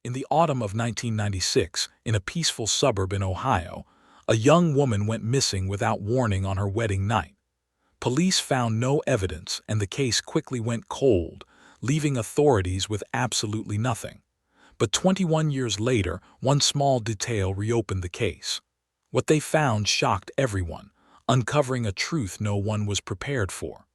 In the autumn of 1996, in a peaceful suburb in Ohio, a young woman went missing without warning on her wedding night. Police found no evidence and the case quickly went cold, leaving authorities with absolutely nothing. But 21 years later, one small detail reopened the case. What they found shocked everyone, uncovering a truth no one was prepared for.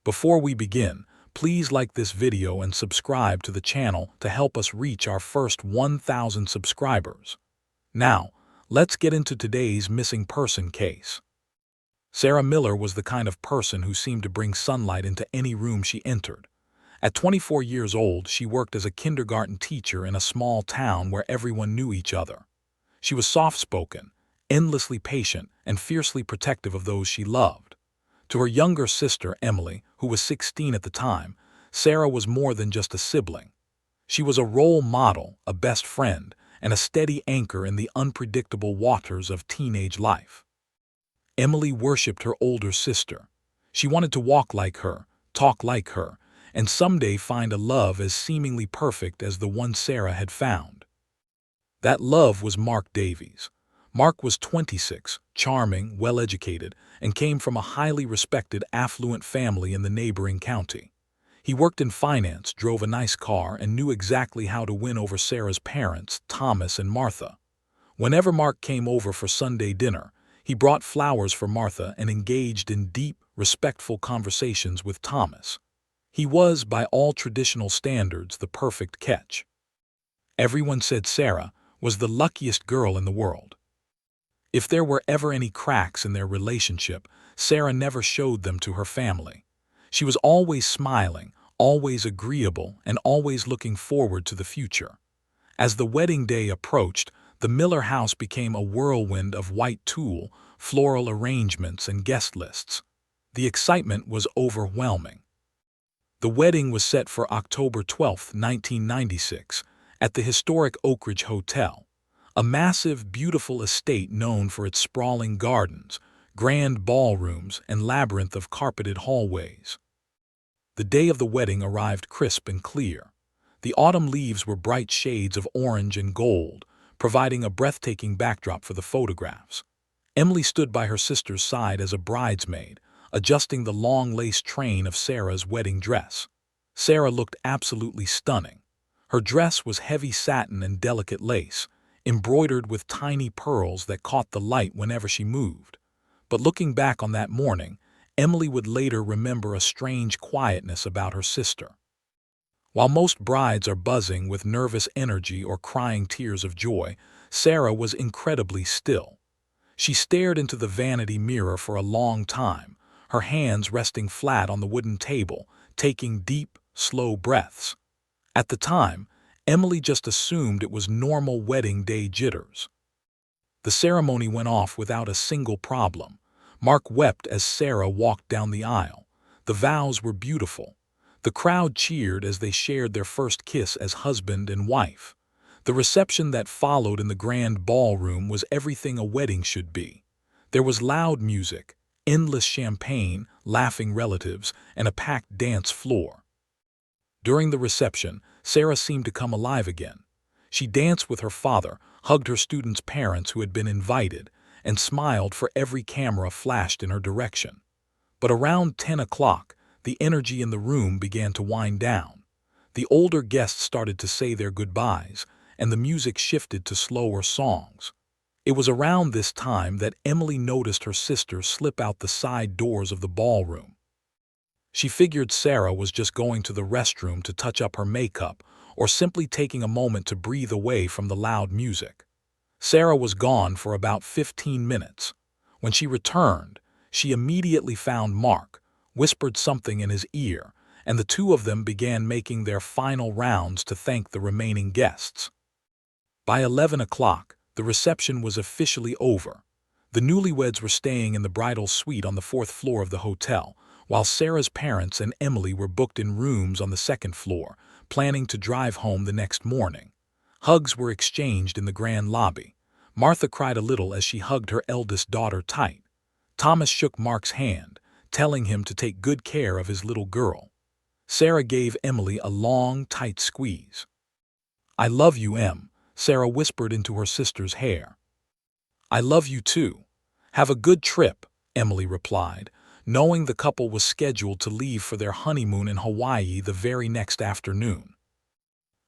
Before we begin, please like this video and subscribe to the channel to help us reach our first 1,000 subscribers. Now, let's get into today's missing person case. Sarah Miller was the kind of person who seemed to bring sunlight into any room she entered. At 24 years old, she worked as a kindergarten teacher in a small town where everyone knew each other. She was soft-spoken, endlessly patient, and fiercely protective of those she loved. To her younger sister, Emily, who was 16 at the time, Sarah was more than just a sibling. She was a role model, a best friend, and a steady anchor in the unpredictable waters of teenage life. Emily worshipped her older sister. She wanted to walk like her, talk like her, and someday find a love as seemingly perfect as the one Sarah had found. That love was Mark Davies. Mark was 26, charming, well-educated, and came from a highly respected, affluent family in the neighboring county. He worked in finance, drove a nice car, and knew exactly how to win over Sarah's parents, Thomas and Martha. Whenever Mark came over for Sunday dinner, he brought flowers for Martha and engaged in deep, respectful conversations with Thomas. He was, by all traditional standards, the perfect catch. Everyone said Sarah was the luckiest girl in the world. If there were ever any cracks in their relationship, Sarah never showed them to her family. She was always smiling, always agreeable, and always looking forward to the future. As the wedding day approached, the Miller house became a whirlwind of white tulle, floral arrangements, and guest lists. The excitement was overwhelming. The wedding was set for October 12, 1996, at the historic Oak Ridge Hotel, a massive, beautiful estate known for its sprawling gardens, grand ballrooms, and labyrinth of carpeted hallways. The day of the wedding arrived crisp and clear. The autumn leaves were bright shades of orange and gold, providing a breathtaking backdrop for the photographs. Emily stood by her sister's side as a bridesmaid, adjusting the long lace train of Sarah's wedding dress. Sarah looked absolutely stunning. Her dress was heavy satin and delicate lace, embroidered with tiny pearls that caught the light whenever she moved. But looking back on that morning, Emily would later remember a strange quietness about her sister. While most brides are buzzing with nervous energy or crying tears of joy, Sarah was incredibly still. She stared into the vanity mirror for a long time, her hands resting flat on the wooden table, taking deep, slow breaths. At the time, Emily just assumed it was normal wedding day jitters. The ceremony went off without a single problem. Mark wept as Sarah walked down the aisle. The vows were beautiful. The crowd cheered as they shared their first kiss as husband and wife. The reception that followed in the grand ballroom was everything a wedding should be. There was loud music, endless champagne, laughing relatives, and a packed dance floor. During the reception, Sarah seemed to come alive again. She danced with her father, hugged her students' parents who had been invited, and smiled for every camera flashed in her direction. But around 10 o'clock, the energy in the room began to wind down. The older guests started to say their goodbyes, and the music shifted to slower songs. It was around this time that Emily noticed her sister slip out the side doors of the ballroom. She figured Sarah was just going to the restroom to touch up her makeup or simply taking a moment to breathe away from the loud music. Sarah was gone for about 15 minutes. When she returned, she immediately found Mark, whispered something in his ear, and the two of them began making their final rounds to thank the remaining guests. By 11 o'clock, the reception was officially over. The newlyweds were staying in the bridal suite on the 4th floor of the hotel, while Sarah's parents and Emily were booked in rooms on the 2nd floor, planning to drive home the next morning. Hugs were exchanged in the grand lobby. Martha cried a little as she hugged her eldest daughter tight. Thomas shook Mark's hand, telling him to take good care of his little girl. Sarah gave Emily a long, tight squeeze. "I love you, Em," Sarah whispered into her sister's hair. "I love you too. Have a good trip," Emily replied, knowing the couple was scheduled to leave for their honeymoon in Hawaii the very next afternoon.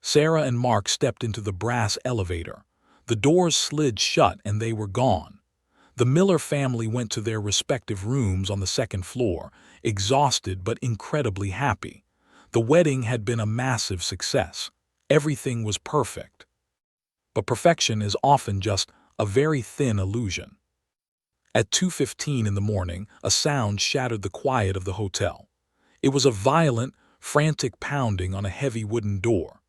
Sarah and Mark stepped into the brass elevator. The doors slid shut and they were gone. The Miller family went to their respective rooms on the second floor, exhausted but incredibly happy. The wedding had been a massive success. Everything was perfect. But perfection is often just a very thin illusion. At 2:15 in the morning, a sound shattered the quiet of the hotel. It was a violent, frantic pounding on a heavy wooden door.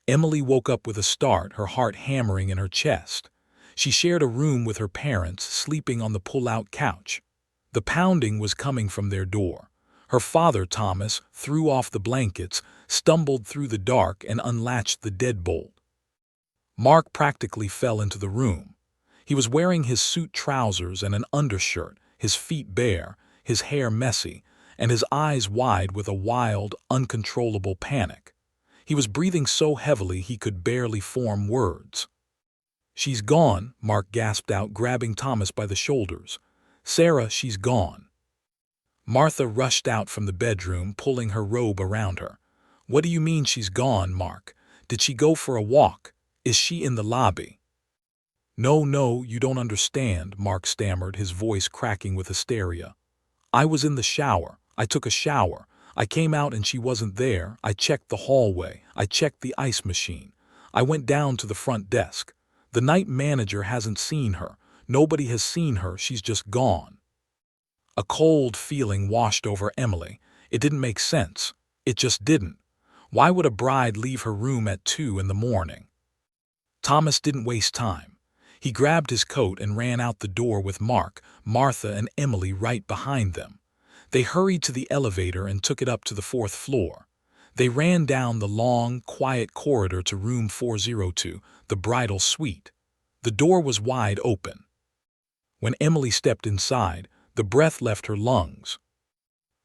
Emily woke up with a start, her heart hammering in her chest. She shared a room with her parents, sleeping on the pull-out couch. The pounding was coming from their door. Her father, Thomas, threw off the blankets, stumbled through the dark, and unlatched the deadbolt. Mark practically fell into the room. He was wearing his suit trousers and an undershirt, his feet bare, his hair messy, and his eyes wide with a wild, uncontrollable panic. He was breathing so heavily he could barely form words. "She's gone," Mark gasped out, grabbing Thomas by the shoulders. "Sarah, she's gone." Martha rushed out from the bedroom, pulling her robe around her. "What do you mean she's gone, Mark? Did she go for a walk? Is she in the lobby?" No, you don't understand," Mark stammered, his voice cracking with hysteria. "I was in the shower. I took a shower. I came out and she wasn't there. I checked the hallway. I checked the ice machine. I went down to the front desk. The night manager hasn't seen her. Nobody has seen her. She's just gone." A cold feeling washed over Emily. It didn't make sense. It just didn't. Why would a bride leave her room at 2 in the morning? Thomas didn't waste time. He grabbed his coat and ran out the door with Mark, Martha, and Emily right behind them. They hurried to the elevator and took it up to the 4th floor. They ran down the long, quiet corridor to room 402, the bridal suite. The door was wide open. When Emily stepped inside, the breath left her lungs.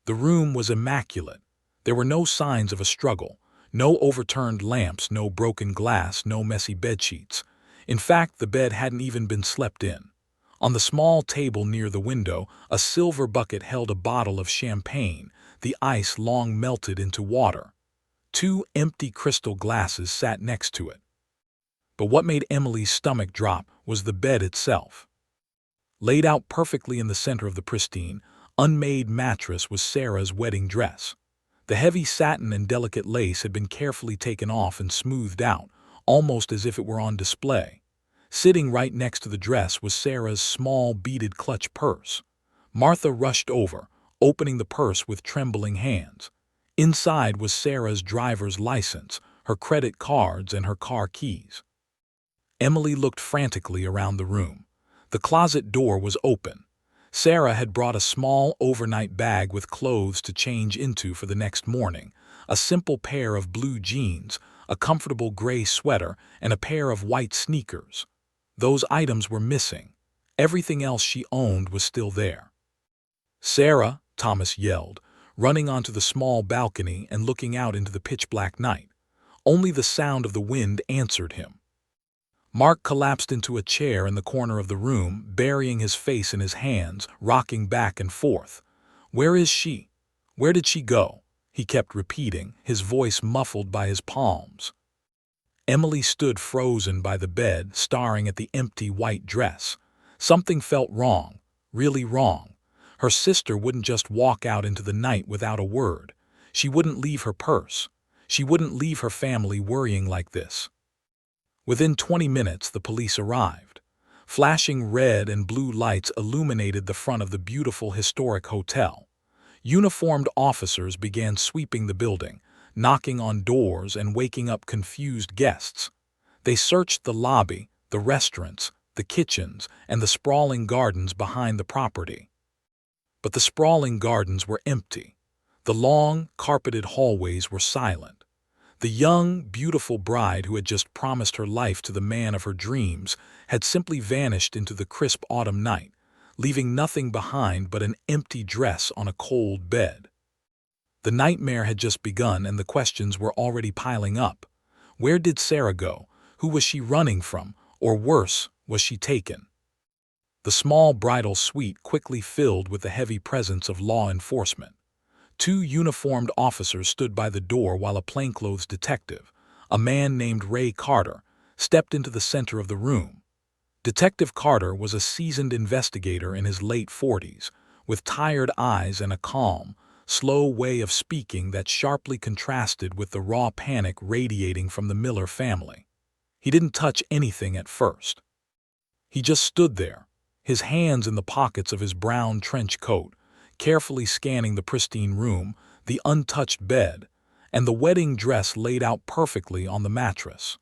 The room was immaculate. There were no signs of a struggle, no overturned lamps, no broken glass, no messy bedsheets. In fact, the bed hadn't even been slept in. On the small table near the window, a silver bucket held a bottle of champagne, the ice long melted into water. 2 empty crystal glasses sat next to it. But what made Emily's stomach drop was the bed itself. Laid out perfectly in the center of the pristine, unmade mattress was Sarah's wedding dress. The heavy satin and delicate lace had been carefully taken off and smoothed out, almost as if it were on display. Sitting right next to the dress was Sarah's small beaded clutch purse. Martha rushed over, opening the purse with trembling hands. Inside was Sarah's driver's license, her credit cards, and her car keys. Emily looked frantically around the room. The closet door was open. Sarah had brought a small overnight bag with clothes to change into for the next morning, a simple pair of blue jeans, a comfortable gray sweater, and a pair of white sneakers. Those items were missing. Everything else she owned was still there. "Sarah," Thomas yelled, running onto the small balcony and looking out into the pitch-black night. Only the sound of the wind answered him. Mark collapsed into a chair in the corner of the room, burying his face in his hands, rocking back and forth. "Where is she? Where did she go?" he kept repeating, his voice muffled by his palms. Emily stood frozen by the bed, staring at the empty white dress. Something felt wrong, really wrong. Her sister wouldn't just walk out into the night without a word. She wouldn't leave her purse. She wouldn't leave her family worrying like this. Within 20 minutes, the police arrived. Flashing red and blue lights illuminated the front of the beautiful historic hotel. Uniformed officers began sweeping the building, knocking on doors and waking up confused guests. They searched the lobby, the restaurants, the kitchens, and the sprawling gardens behind the property. But the sprawling gardens were empty. The long, carpeted hallways were silent. The young, beautiful bride who had just promised her life to the man of her dreams had simply vanished into the crisp autumn night, leaving nothing behind but an empty dress on a cold bed. The nightmare had just begun and the questions were already piling up. Where did Sarah go? Who was she running from? Or worse, was she taken? The small bridal suite quickly filled with the heavy presence of law enforcement. Two uniformed officers stood by the door while a plainclothes detective, a man named Ray Carter, stepped into the center of the room. Detective Carter was a seasoned investigator in his late 40s, with tired eyes and a calm, slow way of speaking that sharply contrasted with the raw panic radiating from the Miller family. He didn't touch anything at first. He just stood there, his hands in the pockets of his brown trench coat, carefully scanning the pristine room, the untouched bed, and the wedding dress laid out perfectly on the mattress.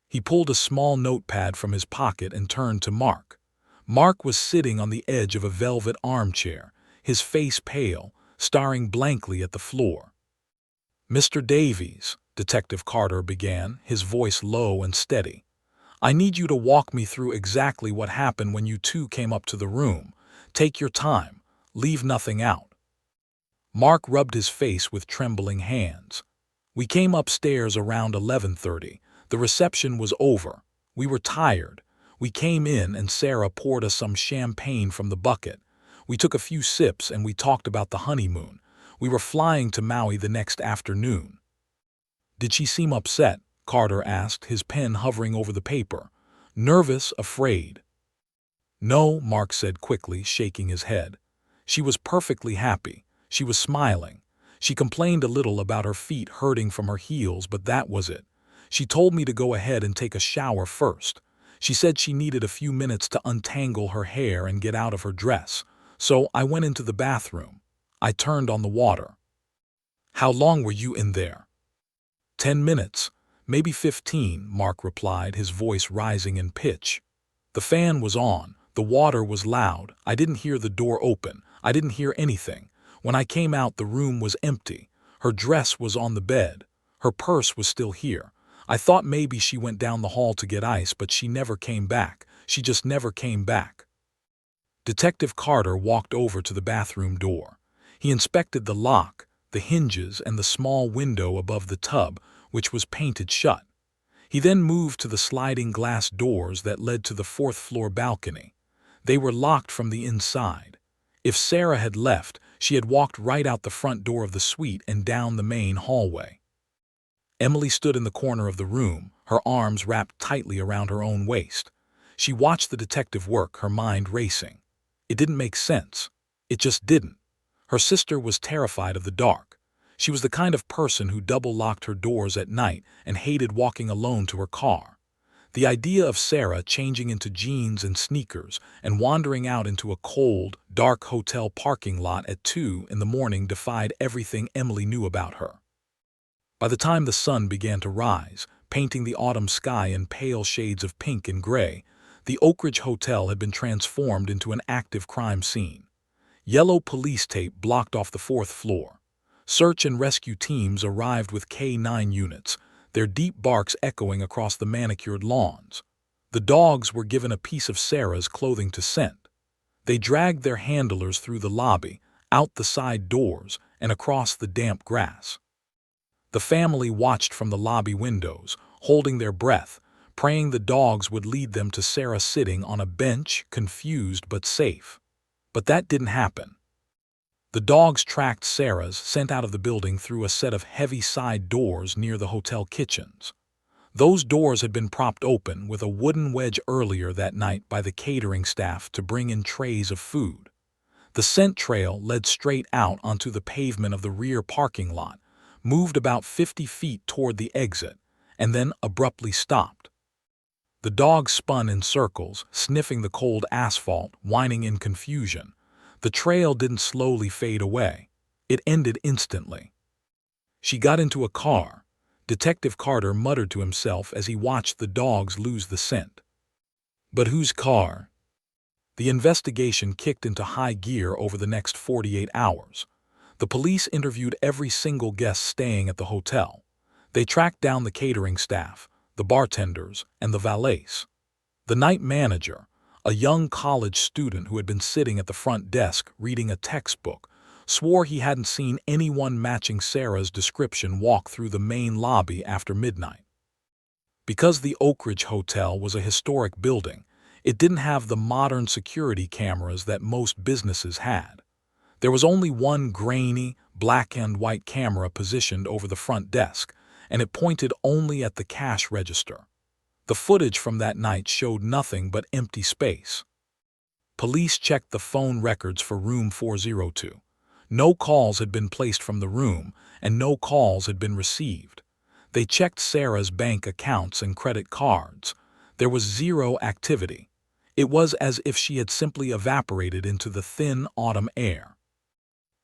He pulled a small notepad from his pocket and turned to Mark. Mark was sitting on the edge of a velvet armchair, his face pale, staring blankly at the floor. "Mr. Davies," Detective Carter began, his voice low and steady, "I need you to walk me through exactly what happened when you two came up to the room. Take your time. Leave nothing out." Mark rubbed his face with trembling hands. "We came upstairs around 11:30. The reception was over. We were tired. We came in and Sarah poured us some champagne from the bucket. We took a few sips and we talked about the honeymoon. We were flying to Maui the next afternoon." "Did she seem upset?" Carter asked, his pen hovering over the paper. "Nervous, afraid?" "No," Mark said quickly, shaking his head. "She was perfectly happy. She was smiling. She complained a little about her feet hurting from her heels, but that was it. She told me to go ahead and take a shower first. She said she needed a few minutes to untangle her hair and get out of her dress. So I went into the bathroom. I turned on the water." "How long were you in there?" 10 minutes, maybe 15, Mark replied, his voice rising in pitch. "The fan was on. The water was loud. I didn't hear the door open. I didn't hear anything. When I came out, the room was empty. Her dress was on the bed. Her purse was still here. I thought maybe she went down the hall to get ice, but she never came back. She just never came back." Detective Carter walked over to the bathroom door. He inspected the lock, the hinges, and the small window above the tub, which was painted shut. He then moved to the sliding glass doors that led to the fourth-floor balcony. They were locked from the inside. If Sarah had left, she had walked right out the front door of the suite and down the main hallway. Emily stood in the corner of the room, her arms wrapped tightly around her own waist. She watched the detective work, her mind racing. It didn't make sense. It just didn't. Her sister was terrified of the dark. She was the kind of person who double-locked her doors at night and hated walking alone to her car. The idea of Sarah changing into jeans and sneakers and wandering out into a cold, dark hotel parking lot at 2 in the morning defied everything Emily knew about her. By the time the sun began to rise, painting the autumn sky in pale shades of pink and gray, the Oak Ridge Hotel had been transformed into an active crime scene. Yellow police tape blocked off the fourth floor. Search and rescue teams arrived with K-9 units, their deep barks echoing across the manicured lawns. The dogs were given a piece of Sarah's clothing to scent. They dragged their handlers through the lobby, out the side doors, and across the damp grass. The family watched from the lobby windows, holding their breath, praying the dogs would lead them to Sarah sitting on a bench, confused but safe. But that didn't happen. The dogs tracked Sarah's scent out of the building through a set of heavy side doors near the hotel kitchens. Those doors had been propped open with a wooden wedge earlier that night by the catering staff to bring in trays of food. The scent trail led straight out onto the pavement of the rear parking lot, moved about 50 feet toward the exit, and then abruptly stopped. The dogs spun in circles, sniffing the cold asphalt, whining in confusion. The trail didn't slowly fade away. It ended instantly. "She got into a car," Detective Carter muttered to himself as he watched the dogs lose the scent. But whose car? The investigation kicked into high gear over the next 48 hours. The police interviewed every single guest staying at the hotel. They tracked down the catering staff, the bartenders, and the valets. The night manager, a young college student who had been sitting at the front desk reading a textbook, swore he hadn't seen anyone matching Sarah's description walk through the main lobby after midnight. Because the Oak Ridge Hotel was a historic building, it didn't have the modern security cameras that most businesses had. There was only one grainy, black and white camera positioned over the front desk, and it pointed only at the cash register. The footage from that night showed nothing but empty space. Police checked the phone records for room 402. No calls had been placed from the room, and no calls had been received. They checked Sarah's bank accounts and credit cards. There was zero activity. It was as if she had simply evaporated into the thin autumn air.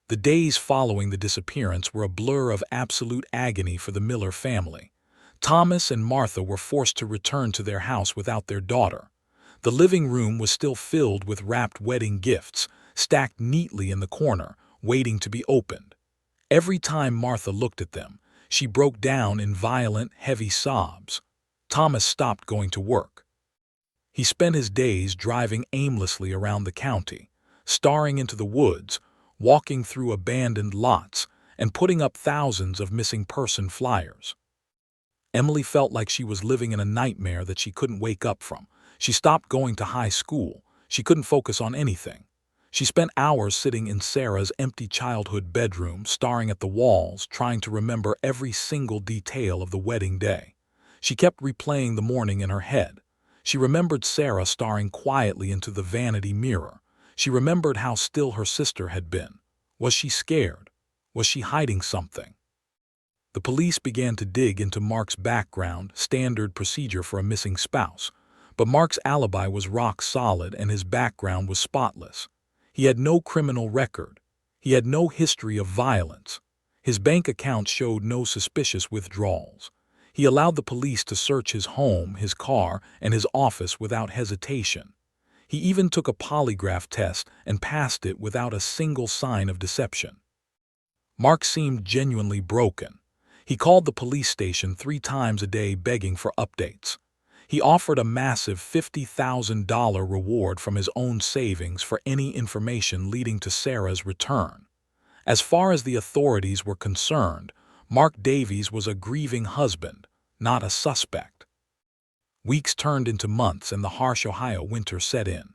The days following the disappearance were a blur of absolute agony for the Miller family. Thomas and Martha were forced to return to their house without their daughter. The living room was still filled with wrapped wedding gifts, stacked neatly in the corner, waiting to be opened. Every time Martha looked at them, she broke down in violent, heavy sobs. Thomas stopped going to work. He spent his days driving aimlessly around the county, staring into the woods, walking through abandoned lots, and putting up thousands of missing person flyers. Emily felt like she was living in a nightmare that she couldn't wake up from. She stopped going to high school. She couldn't focus on anything. She spent hours sitting in Sarah's empty childhood bedroom, staring at the walls, trying to remember every single detail of the wedding day. She kept replaying the morning in her head. She remembered Sarah staring quietly into the vanity mirror. She remembered how still her sister had been. Was she scared? Was she hiding something? The police began to dig into Mark's background, standard procedure for a missing spouse. But Mark's alibi was rock solid and his background was spotless. He had no criminal record. He had no history of violence. His bank account showed no suspicious withdrawals. He allowed the police to search his home, his car, and his office without hesitation. He even took a polygraph test and passed it without a single sign of deception. Mark seemed genuinely broken. He called the police station 3 times a day begging for updates. He offered a massive $50,000 reward from his own savings for any information leading to Sarah's return. As far as the authorities were concerned, Mark Davies was a grieving husband, not a suspect. Weeks turned into months and the harsh Ohio winter set in.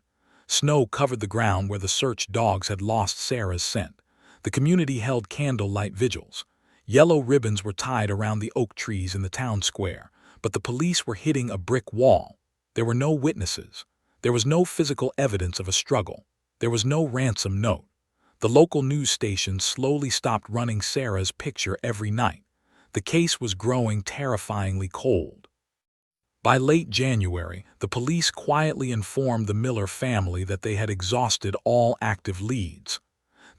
Snow covered the ground where the search dogs had lost Sarah's scent. The community held candlelight vigils. Yellow ribbons were tied around the oak trees in the town square, but the police were hitting a brick wall. There were no witnesses. There was no physical evidence of a struggle. There was no ransom note. The local news stations slowly stopped running Sarah's picture every night. The case was growing terrifyingly cold. By late January, the police quietly informed the Miller family that they had exhausted all active leads.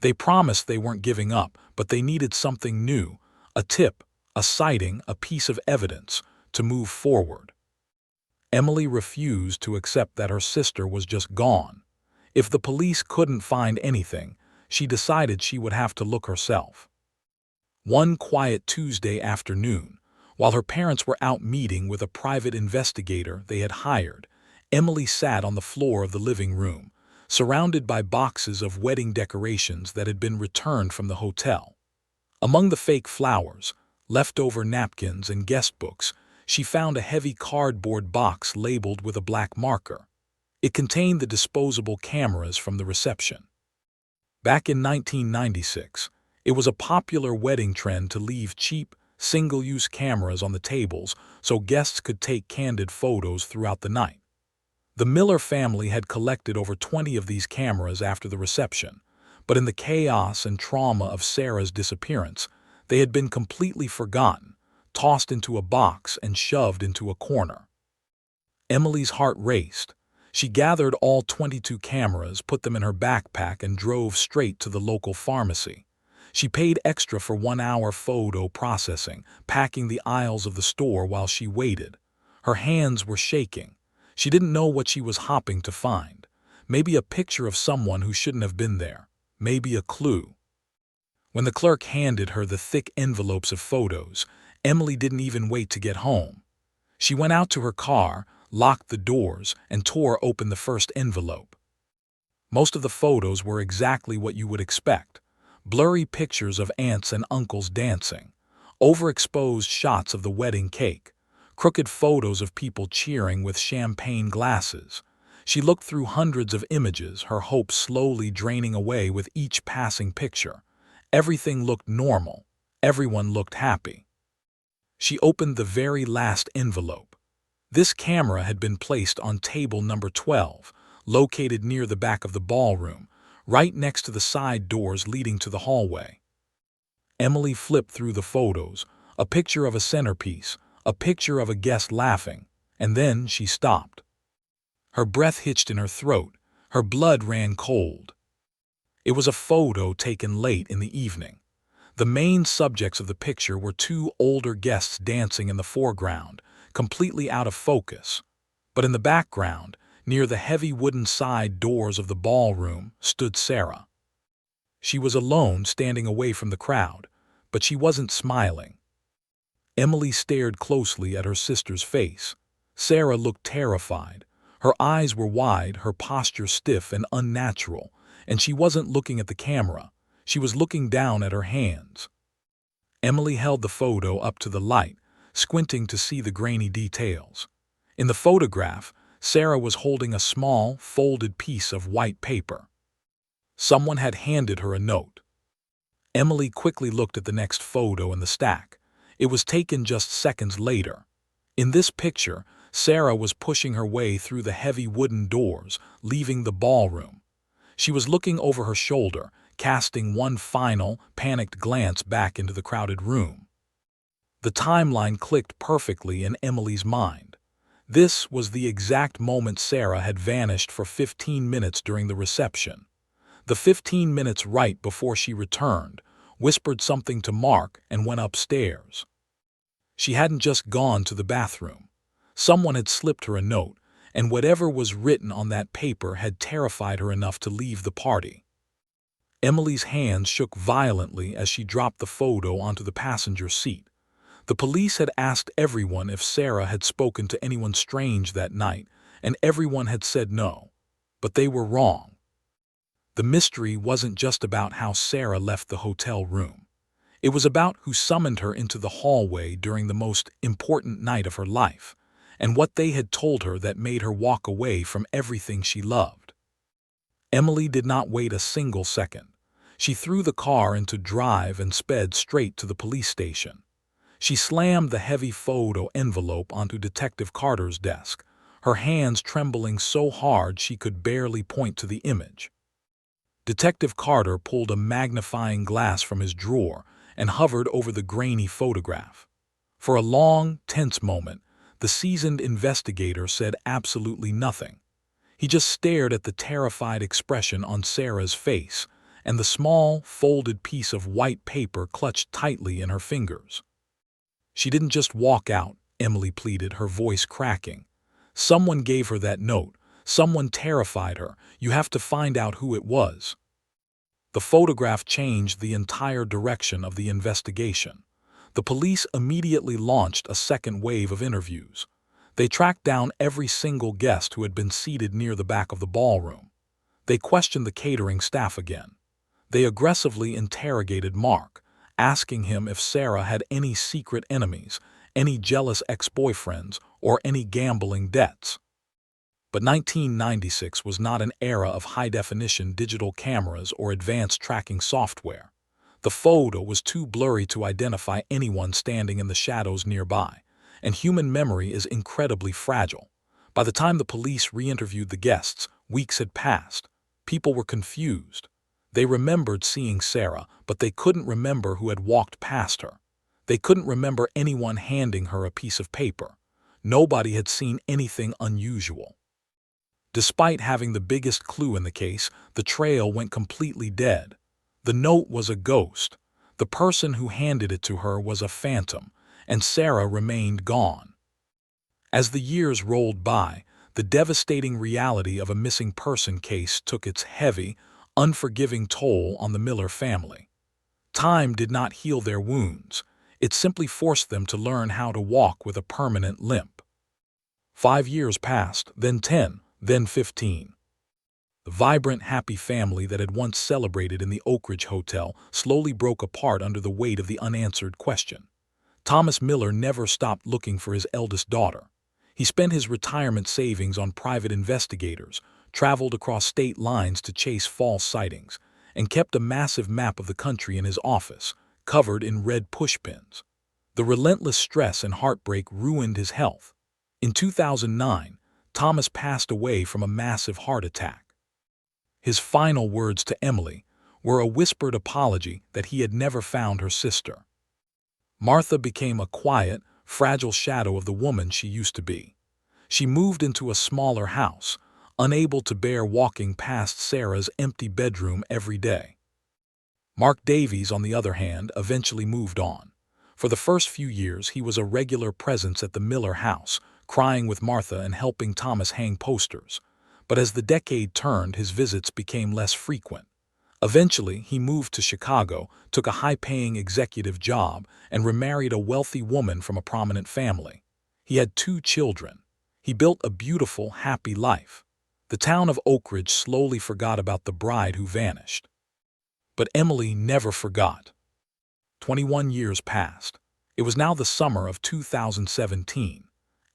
They promised they weren't giving up, but they needed something new, a tip, a sighting, a piece of evidence, to move forward. Emily refused to accept that her sister was just gone. If the police couldn't find anything, she decided she would have to look herself. One quiet Tuesday afternoon, while her parents were out meeting with a private investigator they had hired, Emily sat on the floor of the living room, surrounded by boxes of wedding decorations that had been returned from the hotel. Among the fake flowers, leftover napkins, and guest books, she found a heavy cardboard box labeled with a black marker. It contained the disposable cameras from the reception. Back in 1996, it was a popular wedding trend to leave cheap, single-use cameras on the tables so guests could take candid photos throughout the night. The Miller family had collected over 20 of these cameras after the reception, but in the chaos and trauma of Sarah's disappearance, they had been completely forgotten, tossed into a box and shoved into a corner. Emily's heart raced. She gathered all 22 cameras, put them in her backpack, and drove straight to the local pharmacy. She paid extra for 1-hour photo processing, packing the aisles of the store while she waited. Her hands were shaking. She didn't know what she was hopping to find. Maybe a picture of someone who shouldn't have been there. Maybe a clue. When the clerk handed her the thick envelopes of photos, Emily didn't even wait to get home. She went out to her car, locked the doors, and tore open the first envelope. Most of the photos were exactly what you would expect. Blurry pictures of aunts and uncles dancing, overexposed shots of the wedding cake, crooked photos of people cheering with champagne glasses. She looked through hundreds of images, her hopes slowly draining away with each passing picture. Everything looked normal. Everyone looked happy. She opened the very last envelope. This camera had been placed on table number 12, located near the back of the ballroom, right next to the side doors leading to the hallway. Emily flipped through the photos, a picture of a centerpiece, a picture of a guest laughing, and then she stopped. Her breath hitched in her throat, her blood ran cold. It was a photo taken late in the evening. The main subjects of the picture were two older guests dancing in the foreground, completely out of focus. But in the background, near the heavy wooden side doors of the ballroom, stood Sarah. She was alone, standing away from the crowd, but she wasn't smiling. Emily stared closely at her sister's face. Sarah looked terrified. Her eyes were wide, her posture stiff and unnatural, and she wasn't looking at the camera. She was looking down at her hands. Emily held the photo up to the light, squinting to see the grainy details. In the photograph, Sarah was holding a small, folded piece of white paper. Someone had handed her a note. Emily quickly looked at the next photo in the stack. It was taken just seconds later. In this picture, Sarah was pushing her way through the heavy wooden doors, leaving the ballroom. She was looking over her shoulder, casting one final, panicked glance back into the crowded room. The timeline clicked perfectly in Emily's mind. This was the exact moment Sarah had vanished for 15 minutes during the reception. The 15 minutes right before she returned, whispered something to Mark, and went upstairs. She hadn't just gone to the bathroom. Someone had slipped her a note, and whatever was written on that paper had terrified her enough to leave the party. Emily's hands shook violently as she dropped the photo onto the passenger seat. The police had asked everyone if Sarah had spoken to anyone strange that night, and everyone had said no. But they were wrong. The mystery wasn't just about how Sarah left the hotel room. It was about who summoned her into the hallway during the most important night of her life, and what they had told her that made her walk away from everything she loved. Emily did not wait a single second. She threw the car into drive and sped straight to the police station. She slammed the heavy photo envelope onto Detective Carter's desk, her hands trembling so hard she could barely point to the image. Detective Carter pulled a magnifying glass from his drawer and hovered over the grainy photograph. For a long, tense moment, the seasoned investigator said absolutely nothing. He just stared at the terrified expression on Sarah's face and the small, folded piece of white paper clutched tightly in her fingers. She didn't just walk out, Emily pleaded, her voice cracking. Someone gave her that note. Someone terrified her. You have to find out who it was. The photograph changed the entire direction of the investigation. The police immediately launched a second wave of interviews. They tracked down every single guest who had been seated near the back of the ballroom. They questioned the catering staff again. They aggressively interrogated Mark, asking him if Sarah had any secret enemies, any jealous ex-boyfriends, or any gambling debts. But 1996 was not an era of high-definition digital cameras or advanced tracking software. The photo was too blurry to identify anyone standing in the shadows nearby, and human memory is incredibly fragile. By the time the police re-interviewed the guests, weeks had passed. People were confused. They remembered seeing Sarah, but they couldn't remember who had walked past her. They couldn't remember anyone handing her a piece of paper. Nobody had seen anything unusual. Despite having the biggest clue in the case, the trail went completely dead. The note was a ghost. The person who handed it to her was a phantom, and Sarah remained gone. As the years rolled by, the devastating reality of a missing person case took its heavy, unforgiving toll on the Miller family. Time did not heal their wounds. It simply forced them to learn how to walk with a permanent limp. 5 years passed, then 10, then 15. The vibrant, happy family that had once celebrated in the Oak Ridge Hotel slowly broke apart under the weight of the unanswered question. Thomas Miller never stopped looking for his eldest daughter. He spent his retirement savings on private investigators, traveled across state lines to chase false sightings, and kept a massive map of the country in his office, covered in red pushpins. The relentless stress and heartbreak ruined his health. In 2009, Thomas passed away from a massive heart attack. His final words to Emily were a whispered apology that he had never found her sister. Martha became a quiet, fragile shadow of the woman she used to be. She moved into a smaller house, unable to bear walking past Sarah's empty bedroom every day. Mark Davies, on the other hand, eventually moved on. For the first few years, he was a regular presence at the Miller house, crying with Martha and helping Thomas hang posters. But as the decade turned, his visits became less frequent. Eventually, he moved to Chicago, took a high-paying executive job, and remarried a wealthy woman from a prominent family. He had 2 children. He built a beautiful, happy life. The town of Oak Ridge slowly forgot about the bride who vanished. But Emily never forgot. 21 years passed. It was now the summer of 2017.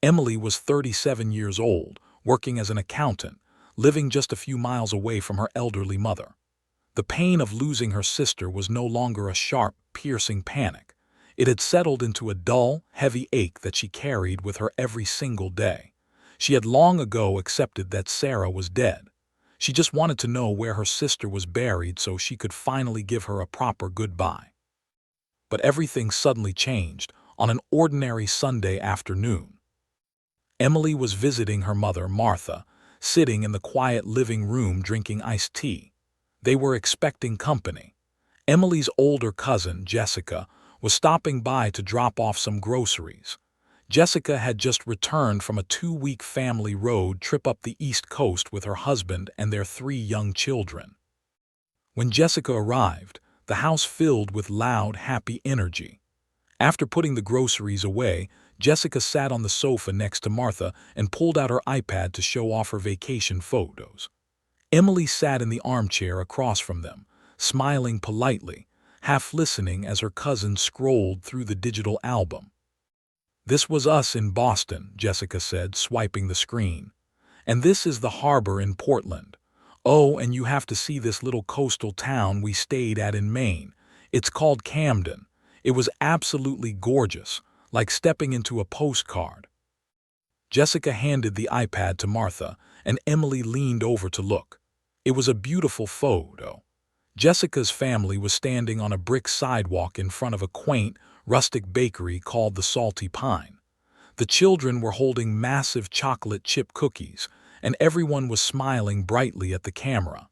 Emily was 37 years old, working as an accountant, living just a few miles away from her elderly mother. The pain of losing her sister was no longer a sharp, piercing panic. It had settled into a dull, heavy ache that she carried with her every single day. She had long ago accepted that Sarah was dead. She just wanted to know where her sister was buried so she could finally give her a proper goodbye. But everything suddenly changed on an ordinary Sunday afternoon. Emily was visiting her mother, Martha, sitting in the quiet living room drinking iced tea. They were expecting company. Emily's older cousin, Jessica, was stopping by to drop off some groceries. Jessica had just returned from a 2-week family road trip up the East Coast with her husband and their 3 young children. When Jessica arrived, the house filled with loud, happy energy. After putting the groceries away, Jessica sat on the sofa next to Martha and pulled out her iPad to show off her vacation photos. Emily sat in the armchair across from them, smiling politely, half listening as her cousin scrolled through the digital album. "This was us in Boston," Jessica said, swiping the screen. "And this is the harbor in Portland. Oh, and you have to see this little coastal town we stayed at in Maine. It's called Camden. It was absolutely gorgeous, like stepping into a postcard." Jessica handed the iPad to Martha, and Emily leaned over to look. It was a beautiful photo. Jessica's family was standing on a brick sidewalk in front of a quaint, rustic bakery called the Salty Pine. The children were holding massive chocolate chip cookies, and everyone was smiling brightly at the camera.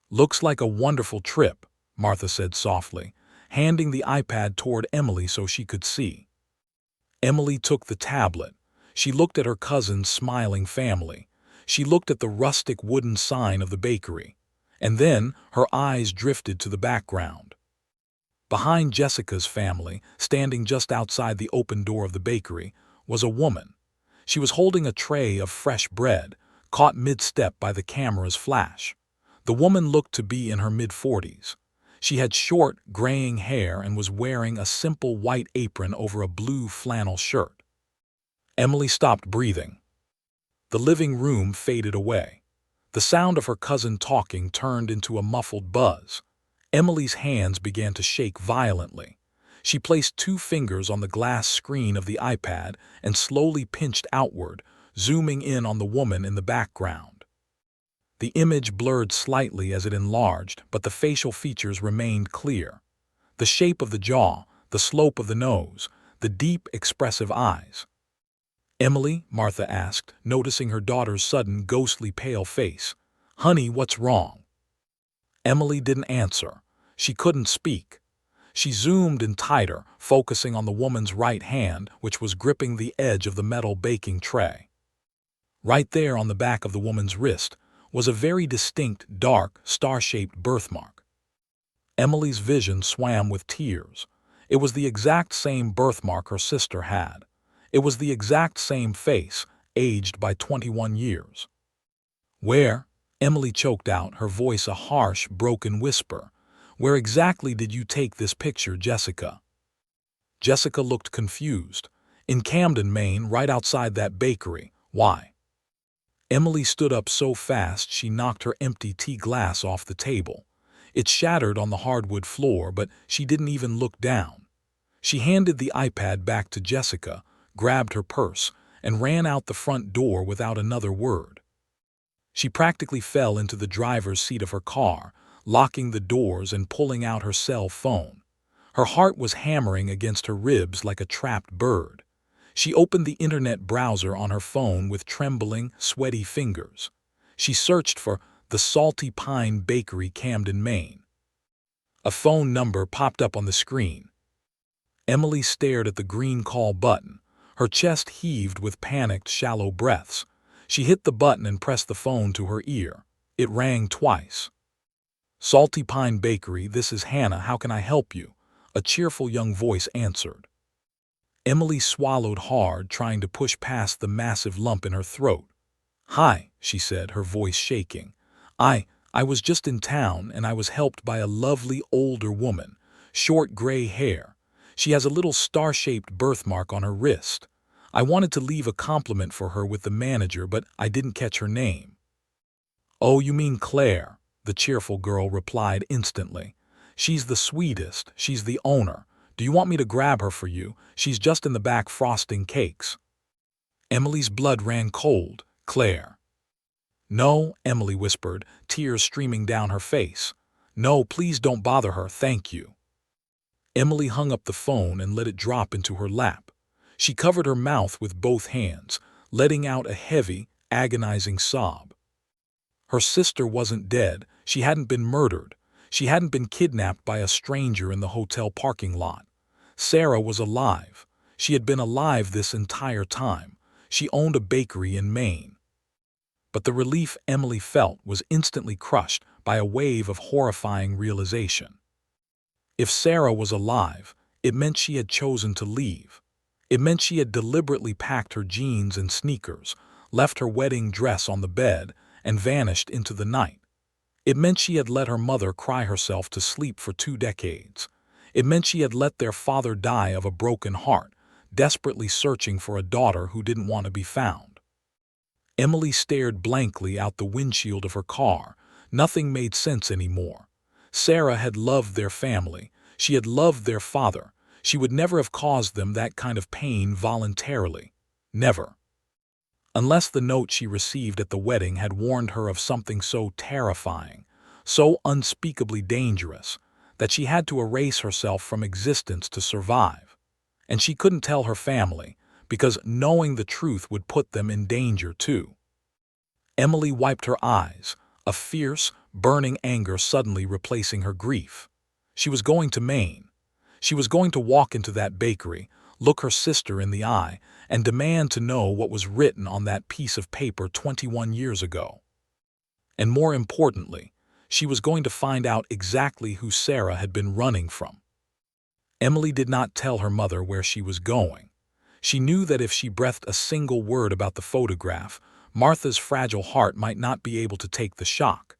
"Looks like a wonderful trip," Martha said softly, handing the iPad toward Emily so she could see. Emily took the tablet. She looked at her cousin's smiling family. She looked at the rustic wooden sign of the bakery. And then her eyes drifted to the background. Behind Jessica's family, standing just outside the open door of the bakery, was a woman. She was holding a tray of fresh bread, caught mid-step by the camera's flash. The woman looked to be in her mid-40s. She had short, graying hair and was wearing a simple white apron over a blue flannel shirt. Emily stopped breathing. The living room faded away. The sound of her cousin talking turned into a muffled buzz. Emily's hands began to shake violently. She placed 2 fingers on the glass screen of the iPad and slowly pinched outward, zooming in on the woman in the background. The image blurred slightly as it enlarged, but the facial features remained clear. The shape of the jaw, the slope of the nose, the deep, expressive eyes. "Emily," Martha asked, noticing her daughter's sudden, ghostly pale face. "Honey, what's wrong?" Emily didn't answer. She couldn't speak. She zoomed in tighter, focusing on the woman's right hand, which was gripping the edge of the metal baking tray. Right there on the back of the woman's wrist was a very distinct, dark, star-shaped birthmark. Emily's vision swam with tears. It was the exact same birthmark her sister had. It was the exact same face, aged by 21 years. "Where?" Emily choked out, her voice a harsh, broken whisper. "Where exactly did you take this picture, Jessica?" Jessica looked confused. In Camden, Maine, right outside that bakery. Why? Emily stood up so fast she knocked her empty tea glass off the table. It shattered on the hardwood floor, but she didn't even look down. She handed the iPad back to Jessica, grabbed her purse, and ran out the front door without another word. She practically fell into the driver's seat of her car, locking the doors and pulling out her cell phone. Her heart was hammering against her ribs like a trapped bird. She opened the internet browser on her phone with trembling, sweaty fingers. She searched for the Salty Pine Bakery, Camden, Maine. A phone number popped up on the screen. Emily stared at the green call button. Her chest heaved with panicked, shallow breaths. She hit the button and pressed the phone to her ear. It rang twice. Salty Pine Bakery, this is Hannah. How can I help you? A cheerful young voice answered. Emily swallowed hard, trying to push past the massive lump in her throat. Hi, she said, her voice shaking. I was just in town and I was helped by a lovely older woman, short gray hair. She has a little star-shaped birthmark on her wrist. I wanted to leave a compliment for her with the manager, but I didn't catch her name. Oh, you mean Claire, the cheerful girl replied instantly. She's the sweetest, she's the owner. Do you want me to grab her for you? She's just in the back frosting cakes. Emily's blood ran cold. Claire. No, Emily whispered, tears streaming down her face. No, please don't bother her, thank you. Emily hung up the phone and let it drop into her lap. She covered her mouth with both hands, letting out a heavy, agonizing sob. Her sister wasn't dead. She hadn't been murdered. She hadn't been kidnapped by a stranger in the hotel parking lot. Sarah was alive. She had been alive this entire time. She owned a bakery in Maine. But the relief Emily felt was instantly crushed by a wave of horrifying realization. If Sarah was alive, it meant she had chosen to leave. It meant she had deliberately packed her jeans and sneakers, left her wedding dress on the bed, and vanished into the night. It meant she had let her mother cry herself to sleep for 2 decades. It meant she had let their father die of a broken heart, desperately searching for a daughter who didn't want to be found. Emily stared blankly out the windshield of her car. Nothing made sense anymore. Sarah had loved their family. She had loved their father. She would never have caused them that kind of pain voluntarily. Never. Unless the note she received at the wedding had warned her of something so terrifying, so unspeakably dangerous, that she had to erase herself from existence to survive. And she couldn't tell her family, because knowing the truth would put them in danger too. Emily wiped her eyes, a fierce, burning anger suddenly replacing her grief. She was going to Maine. She was going to walk into that bakery, look her sister in the eye, and demand to know what was written on that piece of paper 21 years ago. And more importantly, she was going to find out exactly who Sarah had been running from. Emily did not tell her mother where she was going. She knew that if she breathed a single word about the photograph, Martha's fragile heart might not be able to take the shock.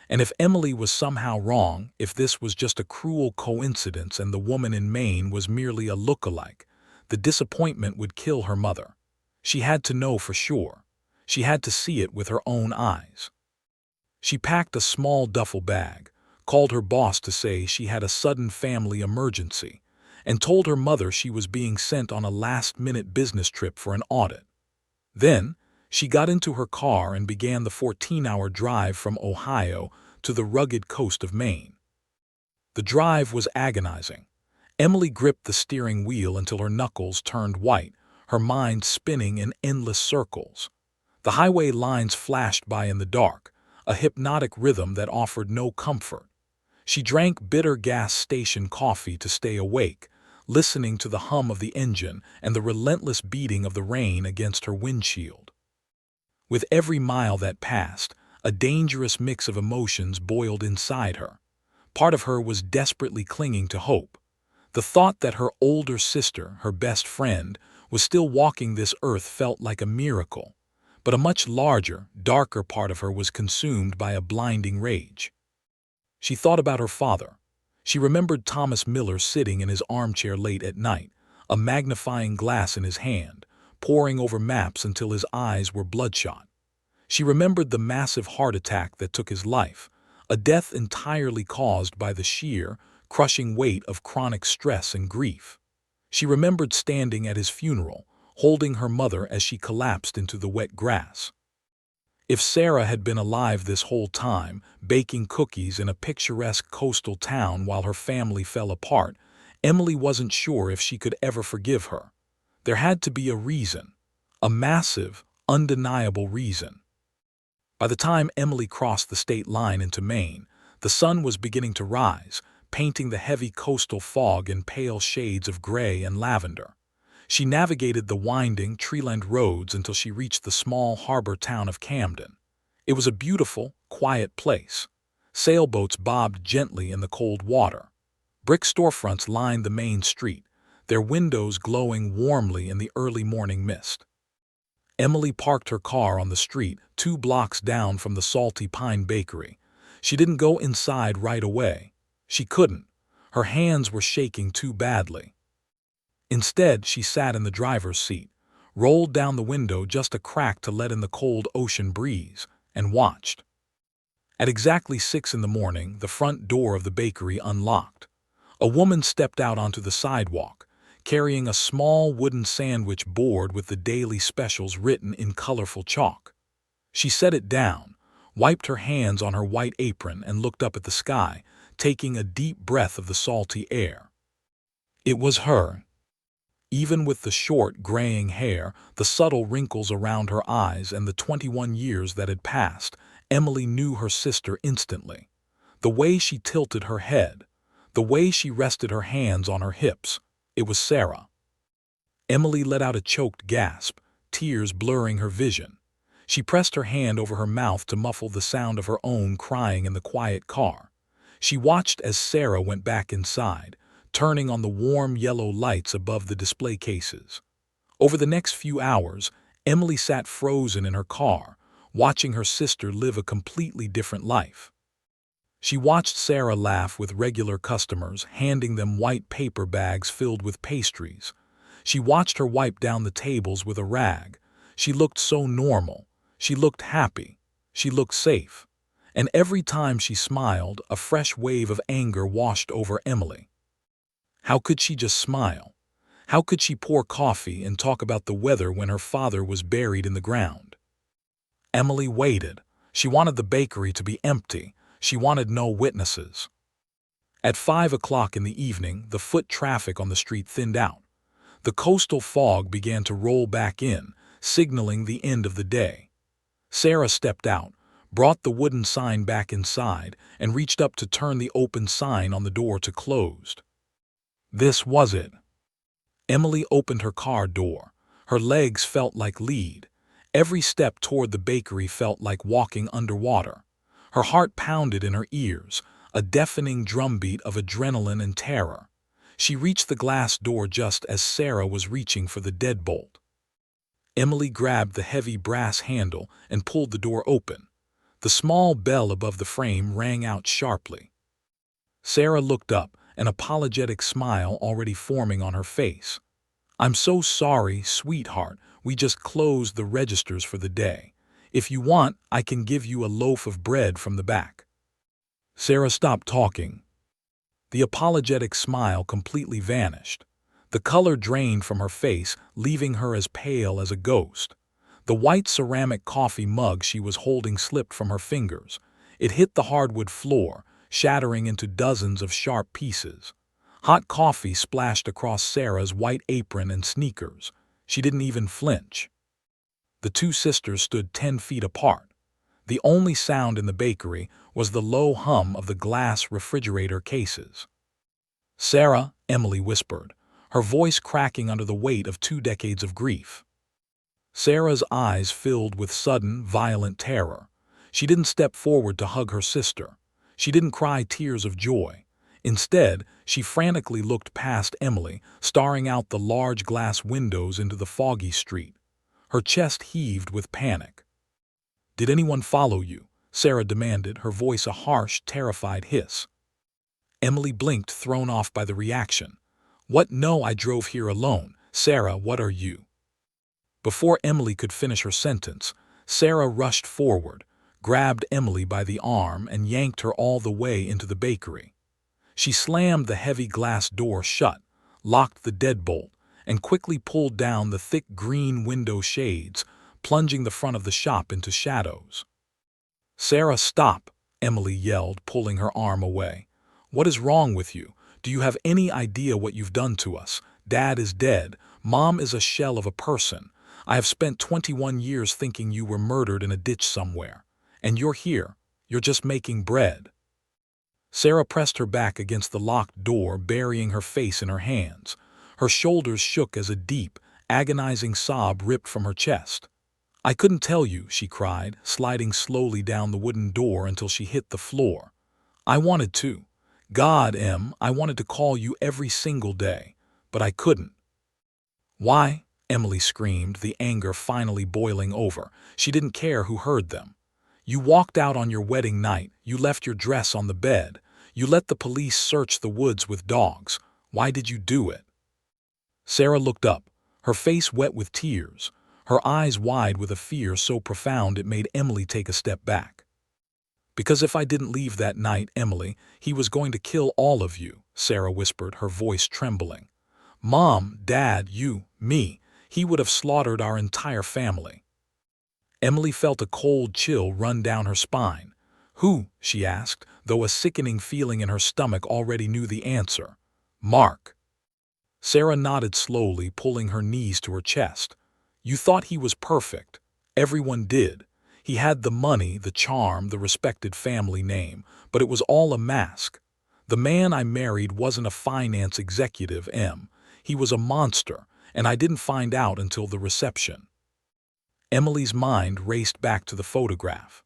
And if Emily was somehow wrong, if this was just a cruel coincidence and the woman in Maine was merely a look-alike, the disappointment would kill her mother. She had to know for sure. She had to see it with her own eyes. She packed a small duffel bag, called her boss to say she had a sudden family emergency, and told her mother she was being sent on a last-minute business trip for an audit. Then, she got into her car and began the 14-hour drive from Ohio to the rugged coast of Maine. The drive was agonizing. Emily gripped the steering wheel until her knuckles turned white, her mind spinning in endless circles. The highway lines flashed by in the dark, a hypnotic rhythm that offered no comfort. She drank bitter gas station coffee to stay awake, listening to the hum of the engine and the relentless beating of the rain against her windshield. With every mile that passed, a dangerous mix of emotions boiled inside her. Part of her was desperately clinging to hope. The thought that her older sister, her best friend, was still walking this earth felt like a miracle. But a much larger, darker part of her was consumed by a blinding rage. She thought about her father. She remembered Thomas Miller sitting in his armchair late at night, a magnifying glass in his hand, poring over maps until his eyes were bloodshot. She remembered the massive heart attack that took his life, a death entirely caused by the sheer, crushing weight of chronic stress and grief. She remembered standing at his funeral, holding her mother as she collapsed into the wet grass. If Sarah had been alive this whole time, baking cookies in a picturesque coastal town while her family fell apart, Emily wasn't sure if she could ever forgive her. There had to be a reason, a massive, undeniable reason. By the time Emily crossed the state line into Maine, the sun was beginning to rise, painting the heavy coastal fog in pale shades of gray and lavender. She navigated the winding, tree-lined roads until she reached the small harbor town of Camden. It was a beautiful, quiet place. Sailboats bobbed gently in the cold water. Brick storefronts lined the main street, their windows glowing warmly in the early morning mist. Emily parked her car on the street 2 blocks down from the Salty Pine Bakery. She didn't go inside right away. She couldn't. Her hands were shaking too badly. Instead, she sat in the driver's seat, rolled down the window just a crack to let in the cold ocean breeze, and watched. At exactly 6 in the morning, the front door of the bakery unlocked. A woman stepped out onto the sidewalk, carrying a small wooden sandwich board with the daily specials written in colorful chalk. She set it down, wiped her hands on her white apron, and looked up at the sky, taking a deep breath of the salty air. It was her. Even with the short, graying hair, the subtle wrinkles around her eyes, and the 21 years that had passed, Emily knew her sister instantly. The way she tilted her head, the way she rested her hands on her hips, it was Sarah. Emily let out a choked gasp, tears blurring her vision. She pressed her hand over her mouth to muffle the sound of her own crying in the quiet car. She watched as Sarah went back inside, turning on the warm yellow lights above the display cases. Over the next few hours, Emily sat frozen in her car, watching her sister live a completely different life. She watched Sarah laugh with regular customers, handing them white paper bags filled with pastries. She watched her wipe down the tables with a rag. She looked so normal. She looked happy. She looked safe. And every time she smiled, a fresh wave of anger washed over Emily. How could she just smile? How could she pour coffee and talk about the weather when her father was buried in the ground? Emily waited. She wanted the bakery to be empty. She wanted no witnesses. At 5 o'clock in the evening, the foot traffic on the street thinned out. The coastal fog began to roll back in, signaling the end of the day. Sarah stepped out, brought the wooden sign back inside, and reached up to turn the open sign on the door to closed. This was it. Emily opened her car door. Her legs felt like lead. Every step toward the bakery felt like walking underwater. Her heart pounded in her ears, a deafening drumbeat of adrenaline and terror. She reached the glass door just as Sarah was reaching for the deadbolt. Emily grabbed the heavy brass handle and pulled the door open. The small bell above the frame rang out sharply. Sarah looked up, an apologetic smile already forming on her face. "I'm so sorry, sweetheart. We just closed the registers for the day. If you want, I can give you a loaf of bread from the back." Sarah stopped talking. The apologetic smile completely vanished. The color drained from her face, leaving her as pale as a ghost. The white ceramic coffee mug she was holding slipped from her fingers. It hit the hardwood floor, shattering into dozens of sharp pieces. Hot coffee splashed across Sarah's white apron and sneakers. She didn't even flinch. The two sisters stood 10 feet apart. The only sound in the bakery was the low hum of the glass refrigerator cases. "Sarah," Emily whispered, her voice cracking under the weight of 2 decades of grief. Sarah's eyes filled with sudden, violent terror. She didn't step forward to hug her sister. She didn't cry tears of joy. Instead, she frantically looked past Emily, staring out the large glass windows into the foggy street. Her chest heaved with panic. "Did anyone follow you?" Sarah demanded, her voice a harsh, terrified hiss. Emily blinked, thrown off by the reaction. What? No, I drove here alone. Sarah, what are you? Before Emily could finish her sentence, Sarah rushed forward, grabbed Emily by the arm, and yanked her all the way into the bakery. She slammed the heavy glass door shut, locked the deadbolt, and quickly pulled down the thick green window shades, plunging the front of the shop into shadows. Sarah, stop, Emily yelled, pulling her arm away. What is wrong with you? Do you have any idea what you've done to us? Dad is dead. Mom is a shell of a person. I have spent 21 years thinking you were murdered in a ditch somewhere. And you're here. You're just making bread. Sarah pressed her back against the locked door, burying her face in her hands. Her shoulders shook as a deep, agonizing sob ripped from her chest. I couldn't tell you, she cried, sliding slowly down the wooden door until she hit the floor. I wanted to. God, Em, I wanted to call you every single day, but I couldn't. Why? Emily screamed, the anger finally boiling over. She didn't care who heard them. You walked out on your wedding night, you left your dress on the bed, you let the police search the woods with dogs. Why did you do it? Sarah looked up, her face wet with tears, her eyes wide with a fear so profound it made Emily take a step back. Because if I didn't leave that night, Emily, he was going to kill all of you, Sarah whispered, her voice trembling. Mom, Dad, you, me, he would have slaughtered our entire family. Emily felt a cold chill run down her spine. Who? She asked, though a sickening feeling in her stomach already knew the answer. Mark. Sarah nodded slowly, pulling her knees to her chest. You thought he was perfect. Everyone did. He had the money, the charm, the respected family name, but it was all a mask. The man I married wasn't a finance executive, Em. He was a monster, and I didn't find out until the reception. Emily's mind raced back to the photograph.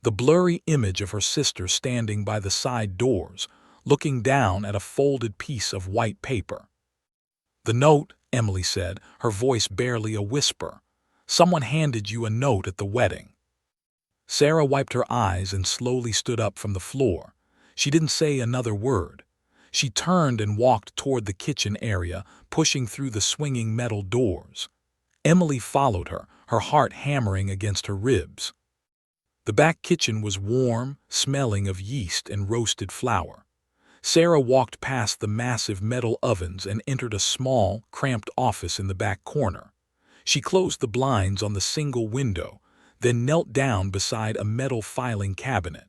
The blurry image of her sister standing by the side doors, looking down at a folded piece of white paper. The note, Emily said, her voice barely a whisper. Someone handed you a note at the wedding. Sarah wiped her eyes and slowly stood up from the floor. She didn't say another word. She turned and walked toward the kitchen area, pushing through the swinging metal doors. Emily followed her, her heart hammering against her ribs. The back kitchen was warm, smelling of yeast and roasted flour. Sarah walked past the massive metal ovens and entered a small, cramped office in the back corner. She closed the blinds on the single window, then knelt down beside a metal filing cabinet.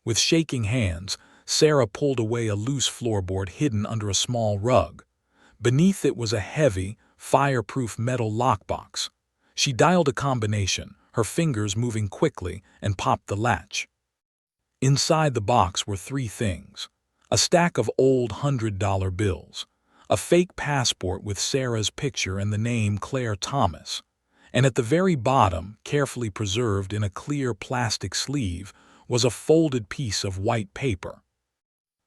With shaking hands, Sarah pulled away a loose floorboard hidden under a small rug. Beneath it was a heavy, fireproof metal lockbox. She dialed a combination, her fingers moving quickly, and popped the latch. Inside the box were three things: a stack of old $100 bills, a fake passport with Sarah's picture and the name Claire Thomas, and at the very bottom, carefully preserved in a clear plastic sleeve, was a folded piece of white paper.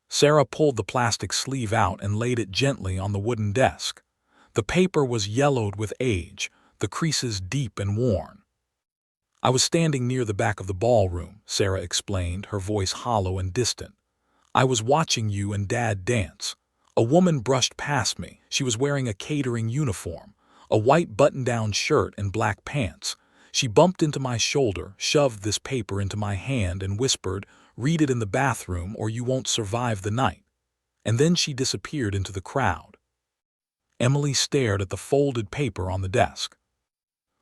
Sarah pulled the plastic sleeve out and laid it gently on the wooden desk. The paper was yellowed with age, the creases deep and worn. I was standing near the back of the ballroom, Sarah explained, her voice hollow and distant. I was watching you and Dad dance. A woman brushed past me. She was wearing a catering uniform, a white button-down shirt and black pants. She bumped into my shoulder, shoved this paper into my hand, and whispered, "Read it in the bathroom or you won't survive the night." And then she disappeared into the crowd. Emily stared at the folded paper on the desk.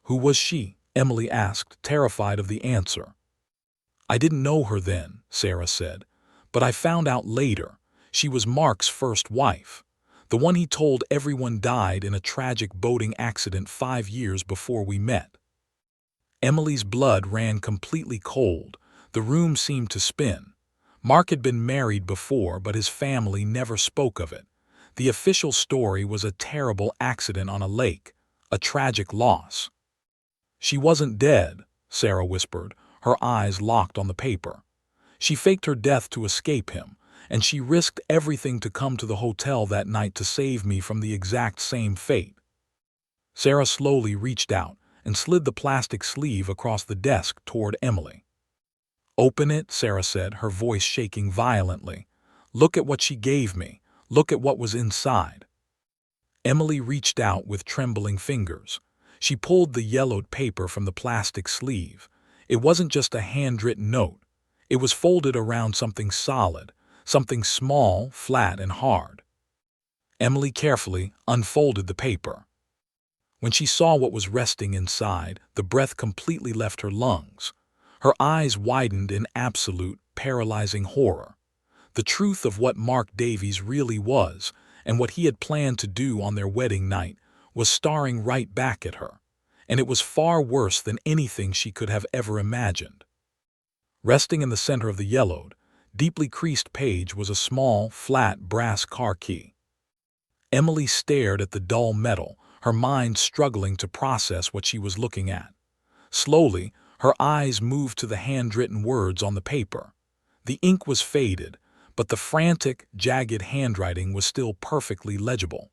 Who was she? Emily asked, terrified of the answer. I didn't know her then, Sarah said, but I found out later. She was Mark's first wife, the one he told everyone died in a tragic boating accident 5 years before we met. Emily's blood ran completely cold. The room seemed to spin. Mark had been married before, but his family never spoke of it. The official story was a terrible accident on a lake, a tragic loss. She wasn't dead, Sarah whispered, her eyes locked on the paper. She faked her death to escape him, and she risked everything to come to the hotel that night to save me from the exact same fate. Sarah slowly reached out and slid the plastic sleeve across the desk toward Emily. Open it, Sarah said, her voice shaking violently. Look at what she gave me. Look at what was inside. Emily reached out with trembling fingers. She pulled the yellowed paper from the plastic sleeve. It wasn't just a handwritten note. It was folded around something solid, something small, flat, and hard. Emily carefully unfolded the paper. When she saw what was resting inside, the breath completely left her lungs. Her eyes widened in absolute, paralyzing horror. The truth of what Mark Davies really was, and what he had planned to do on their wedding night, was staring right back at her. And it was far worse than anything she could have ever imagined. Resting in the center of the yellowed, deeply creased page was a small, flat brass car key. Emily stared at the dull metal, her mind struggling to process what she was looking at. Slowly, her eyes moved to the handwritten words on the paper. The ink was faded, but the frantic, jagged handwriting was still perfectly legible.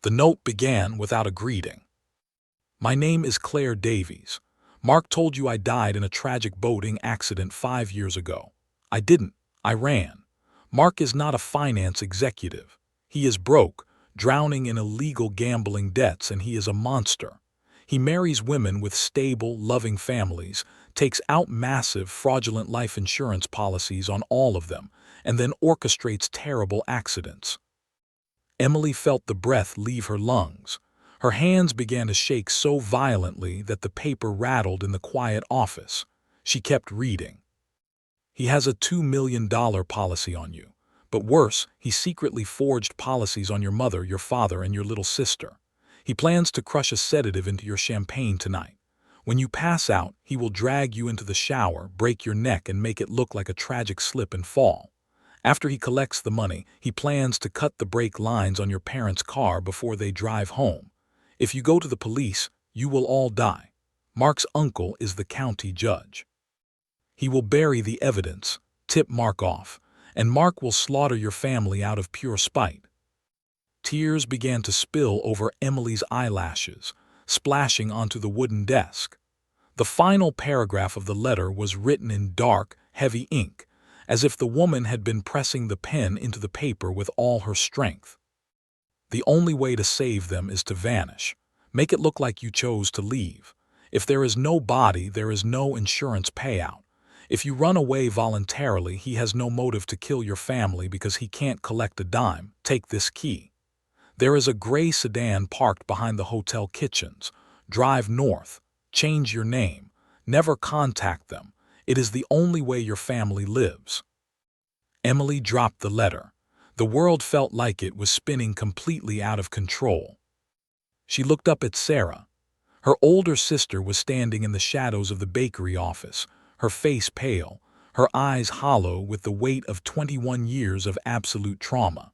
The note began without a greeting. "My name is Claire Davies. Mark told you I died in a tragic boating accident 5 years ago. I didn't. I ran. Mark is not a finance executive. He is broke, drowning in illegal gambling debts, and he is a monster. He marries women with stable, loving families, takes out massive, fraudulent life insurance policies on all of them, and then orchestrates terrible accidents." Emily felt the breath leave her lungs. Her hands began to shake so violently that the paper rattled in the quiet office. She kept reading. "He has a $2 million policy on you. But worse, he secretly forged policies on your mother, your father, and your little sister. He plans to crush a sedative into your champagne tonight. When you pass out, he will drag you into the shower, break your neck, and make it look like a tragic slip and fall. After he collects the money, he plans to cut the brake lines on your parents' car before they drive home. If you go to the police, you will all die. Mark's uncle is the county judge. He will bury the evidence, tip Mark off, and Mark will slaughter your family out of pure spite." Tears began to spill over Emily's eyelashes, splashing onto the wooden desk. The final paragraph of the letter was written in dark, heavy ink, as if the woman had been pressing the pen into the paper with all her strength. "The only way to save them is to vanish. Make it look like you chose to leave. If there is no body, there is no insurance payout. If you run away voluntarily, he has no motive to kill your family because he can't collect a dime. Take this key. There is a gray sedan parked behind the hotel kitchens. Drive north. Change your name. Never contact them. It is the only way your family lives." Emily dropped the letter. The world felt like it was spinning completely out of control. She looked up at Sarah. Her older sister was standing in the shadows of the bakery office, her face pale, her eyes hollow with the weight of 21 years of absolute trauma.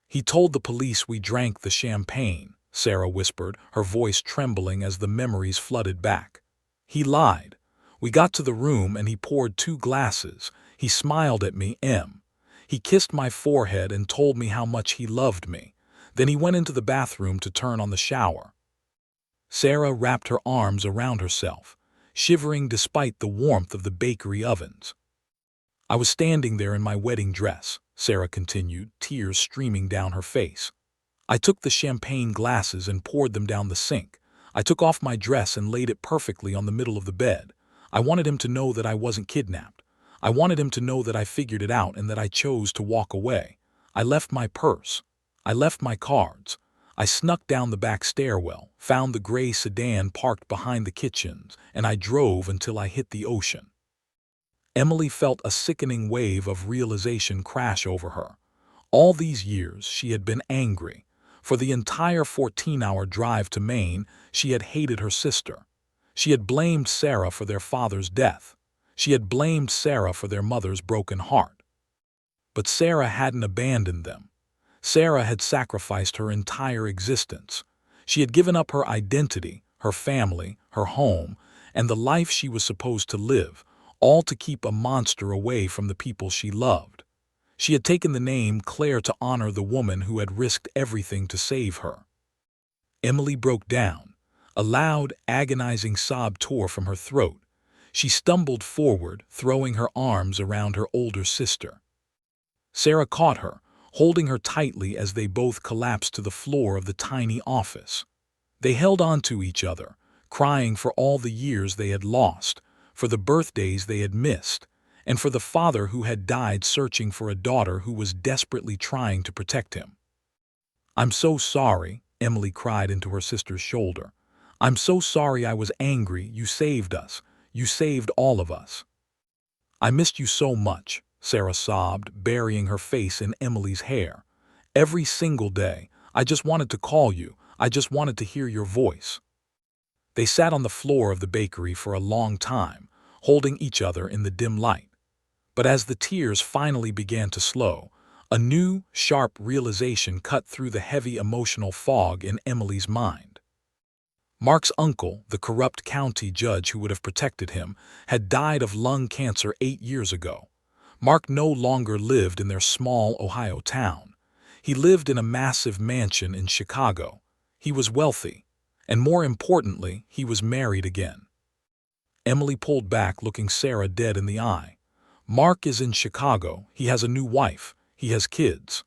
"He told the police we drank the champagne," Sarah whispered, her voice trembling as the memories flooded back. "He lied. We got to the room and he poured 2 glasses. He smiled at me, He kissed my forehead and told me how much he loved me. Then he went into the bathroom to turn on the shower." Sarah wrapped her arms around herself, shivering despite the warmth of the bakery ovens. "I was standing there in my wedding dress," Sarah continued, tears streaming down her face. "I took the champagne glasses and poured them down the sink. I took off my dress and laid it perfectly on the middle of the bed. I wanted him to know that I wasn't kidnapped. I wanted him to know that I figured it out and that I chose to walk away. I left my purse. I left my cards. I snuck down the back stairwell, found the gray sedan parked behind the kitchens, and I drove until I hit the ocean." Emily felt a sickening wave of realization crash over her. All these years she had been angry. For the entire 14-hour drive to Maine, she had hated her sister. She had blamed Sarah for their father's death. She had blamed Sarah for their mother's broken heart. But Sarah hadn't abandoned them. Sarah had sacrificed her entire existence. She had given up her identity, her family, her home, and the life she was supposed to live, all to keep a monster away from the people she loved. She had taken the name Claire to honor the woman who had risked everything to save her. Emily broke down. A loud, agonizing sob tore from her throat. She stumbled forward, throwing her arms around her older sister. Sarah caught her, holding her tightly as they both collapsed to the floor of the tiny office. They held on to each other, crying for all the years they had lost, for the birthdays they had missed, and for the father who had died searching for a daughter who was desperately trying to protect him. "I'm so sorry," Emily cried into her sister's shoulder. "I'm so sorry I was angry. You saved us. You saved all of us." "I missed you so much," Sarah sobbed, burying her face in Emily's hair. "Every single day. I just wanted to call you. I just wanted to hear your voice." They sat on the floor of the bakery for a long time, holding each other in the dim light. But as the tears finally began to slow, a new, sharp realization cut through the heavy emotional fog in Emily's mind. Mark's uncle, the corrupt county judge who would have protected him, had died of lung cancer 8 years ago. Mark no longer lived in their small Ohio town. He lived in a massive mansion in Chicago. He was wealthy, and more importantly, he was married again. Emily pulled back, looking Sarah dead in the eye. "Mark is in Chicago. He has a new wife. He has kids."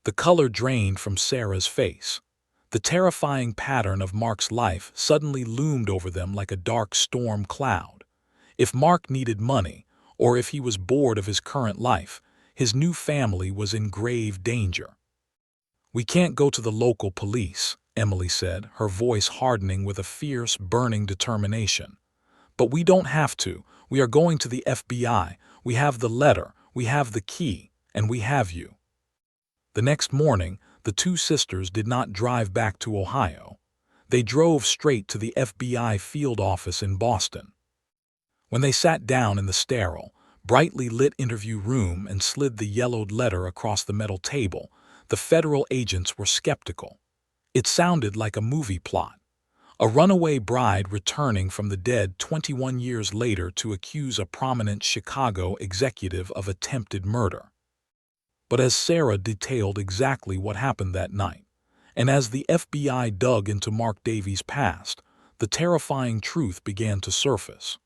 The color drained from Sarah's face. The terrifying pattern of Mark's life suddenly loomed over them like a dark storm cloud. If Mark needed money, or if he was bored of his current life, his new family was in grave danger. "We can't go to the local police," Emily said, her voice hardening with a fierce, burning determination. "But we don't have to. We are going to the FBI. We have the letter, we have the key, and we have you." The next morning, the two sisters did not drive back to Ohio. They drove straight to the FBI field office in Boston. When they sat down in the sterile, brightly lit interview room and slid the yellowed letter across the metal table, the federal agents were skeptical. It sounded like a movie plot. A runaway bride returning from the dead 21 years later to accuse a prominent Chicago executive of attempted murder. But as Sarah detailed exactly what happened that night, and as the FBI dug into Mark Davies' past, the terrifying truth began to surface.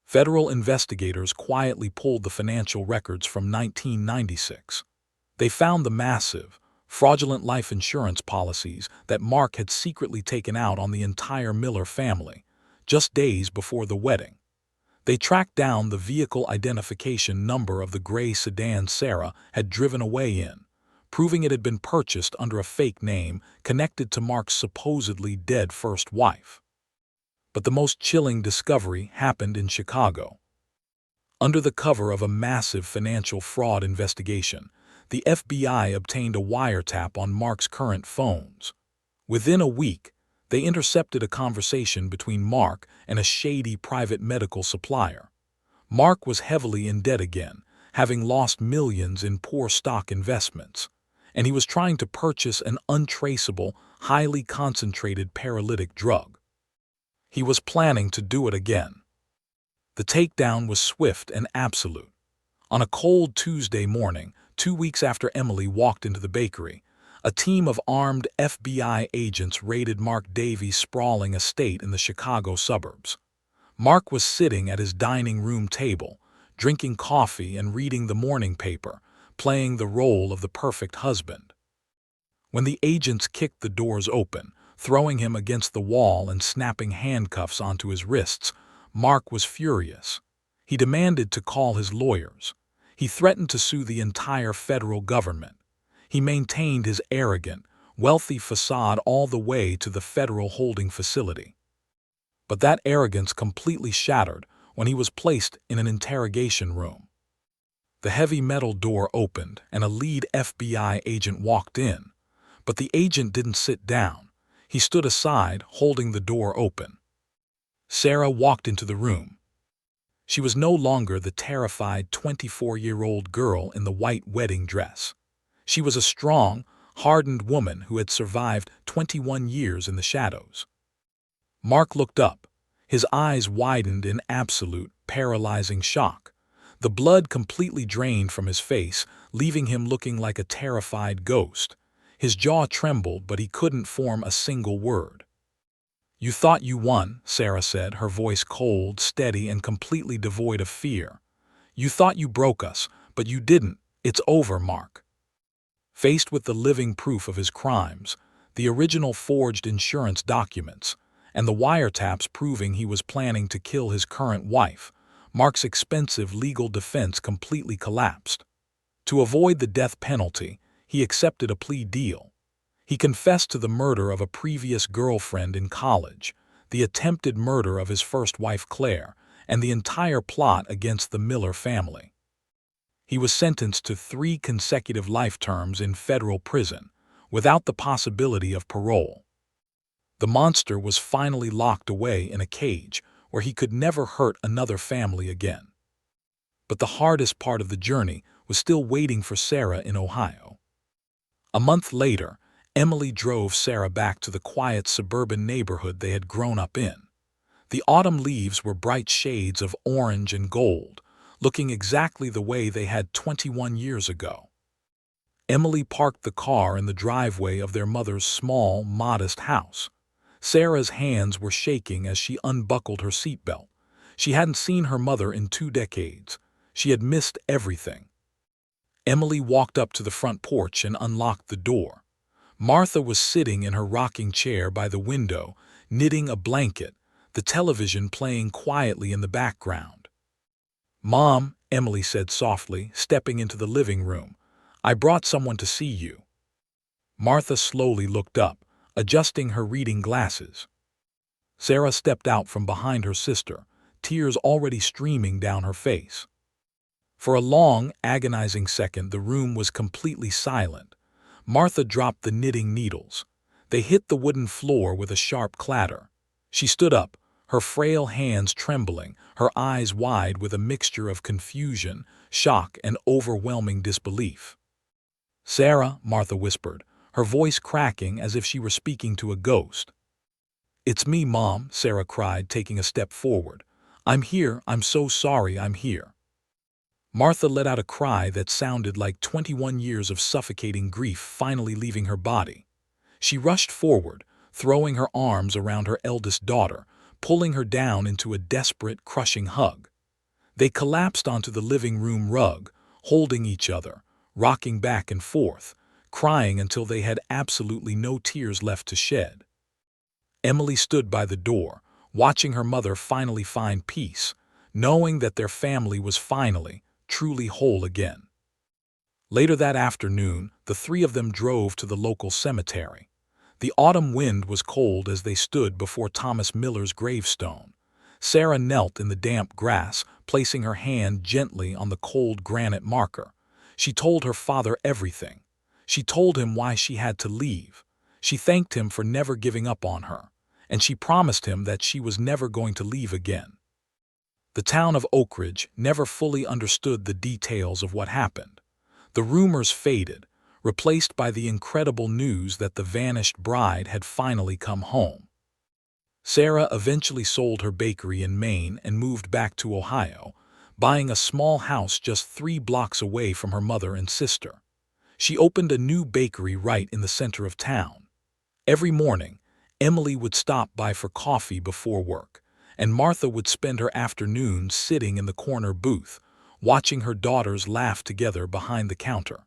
Federal investigators quietly pulled the financial records from 1996. They found the massive, fraudulent life insurance policies that Mark had secretly taken out on the entire Miller family, just days before the wedding. They tracked down the vehicle identification number of the gray sedan Sarah had driven away in, proving it had been purchased under a fake name connected to Mark's supposedly dead first wife. But the most chilling discovery happened in Chicago. Under the cover of a massive financial fraud investigation, the FBI obtained a wiretap on Mark's current phones. Within a week, they intercepted a conversation between Mark and a shady private medical supplier. Mark was heavily in debt again, having lost millions in poor stock investments, and he was trying to purchase an untraceable, highly concentrated paralytic drug. He was planning to do it again. The takedown was swift and absolute. On a cold Tuesday morning, 2 weeks after Emily walked into the bakery, a team of armed FBI agents raided Mark Davies' sprawling estate in the Chicago suburbs. Mark was sitting at his dining room table, drinking coffee and reading the morning paper, playing the role of the perfect husband. When the agents kicked the doors open, throwing him against the wall and snapping handcuffs onto his wrists, Mark was furious. He demanded to call his lawyers. He threatened to sue the entire federal government. He maintained his arrogant, wealthy facade all the way to the federal holding facility. But that arrogance completely shattered when he was placed in an interrogation room. The heavy metal door opened and a lead FBI agent walked in. But the agent didn't sit down. He stood aside, holding the door open. Sarah walked into the room. She was no longer the terrified 24-year-old girl in the white wedding dress. She was a strong, hardened woman who had survived 21 years in the shadows. Mark looked up. His eyes widened in absolute, paralyzing shock. The blood completely drained from his face, leaving him looking like a terrified ghost. His jaw trembled, but he couldn't form a single word. "You thought you won," Sarah said, her voice cold, steady, and completely devoid of fear. "You thought you broke us, but you didn't. It's over, Mark." Faced with the living proof of his crimes, the original forged insurance documents, and the wiretaps proving he was planning to kill his current wife, Mark's expensive legal defense completely collapsed. To avoid the death penalty, he accepted a plea deal. He confessed to the murder of a previous girlfriend in college, the attempted murder of his first wife Claire, and the entire plot against the Miller family. He was sentenced to 3 consecutive life terms in federal prison, without the possibility of parole. The monster was finally locked away in a cage where he could never hurt another family again. But the hardest part of the journey was still waiting for Sarah in Ohio. A month later, Emily drove Sarah back to the quiet suburban neighborhood they had grown up in. The autumn leaves were bright shades of orange and gold, looking exactly the way they had 21 years ago. Emily parked the car in the driveway of their mother's small, modest house. Sarah's hands were shaking as she unbuckled her seatbelt. She hadn't seen her mother in 2 decades. She had missed everything. Emily walked up to the front porch and unlocked the door. Martha was sitting in her rocking chair by the window, knitting a blanket, the television playing quietly in the background. "Mom," Emily said softly, stepping into the living room, "I brought someone to see you." Martha slowly looked up, adjusting her reading glasses. Sarah stepped out from behind her sister, tears already streaming down her face. For a long, agonizing second, the room was completely silent. Martha dropped the knitting needles. They hit the wooden floor with a sharp clatter. She stood up, her frail hands trembling, her eyes wide with a mixture of confusion, shock, and overwhelming disbelief. "Sarah," Martha whispered, her voice cracking as if she were speaking to a ghost. "It's me, Mom," Sarah cried, taking a step forward. "I'm here, I'm so sorry, I'm here." Martha let out a cry that sounded like 21 years of suffocating grief finally leaving her body. She rushed forward, throwing her arms around her eldest daughter, pulling her down into a desperate, crushing hug. They collapsed onto the living room rug, holding each other, rocking back and forth, crying until they had absolutely no tears left to shed. Emily stood by the door, watching her mother finally find peace, knowing that their family was finally, truly whole again. Later that afternoon, the 3 of them drove to the local cemetery. The autumn wind was cold as they stood before Thomas Miller's gravestone. Sarah knelt in the damp grass, placing her hand gently on the cold granite marker. She told her father everything. She told him why she had to leave. She thanked him for never giving up on her, and she promised him that she was never going to leave again. The town of Oak Ridge never fully understood the details of what happened. The rumors faded, replaced by the incredible news that the vanished bride had finally come home. Sarah eventually sold her bakery in Maine and moved back to Ohio, buying a small house just 3 blocks away from her mother and sister. She opened a new bakery right in the center of town. Every morning, Emily would stop by for coffee before work, and Martha would spend her afternoons sitting in the corner booth, watching her daughters laugh together behind the counter.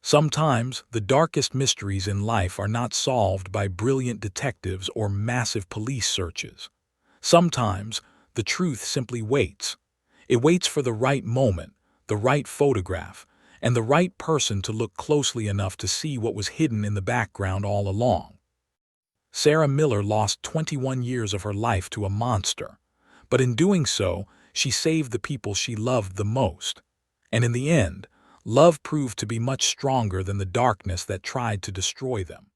Sometimes, the darkest mysteries in life are not solved by brilliant detectives or massive police searches. Sometimes, the truth simply waits. It waits for the right moment, the right photograph, and the right person to look closely enough to see what was hidden in the background all along. Sarah Miller lost 21 years of her life to a monster, but in doing so, she saved the people she loved the most. And in the end, love proved to be much stronger than the darkness that tried to destroy them.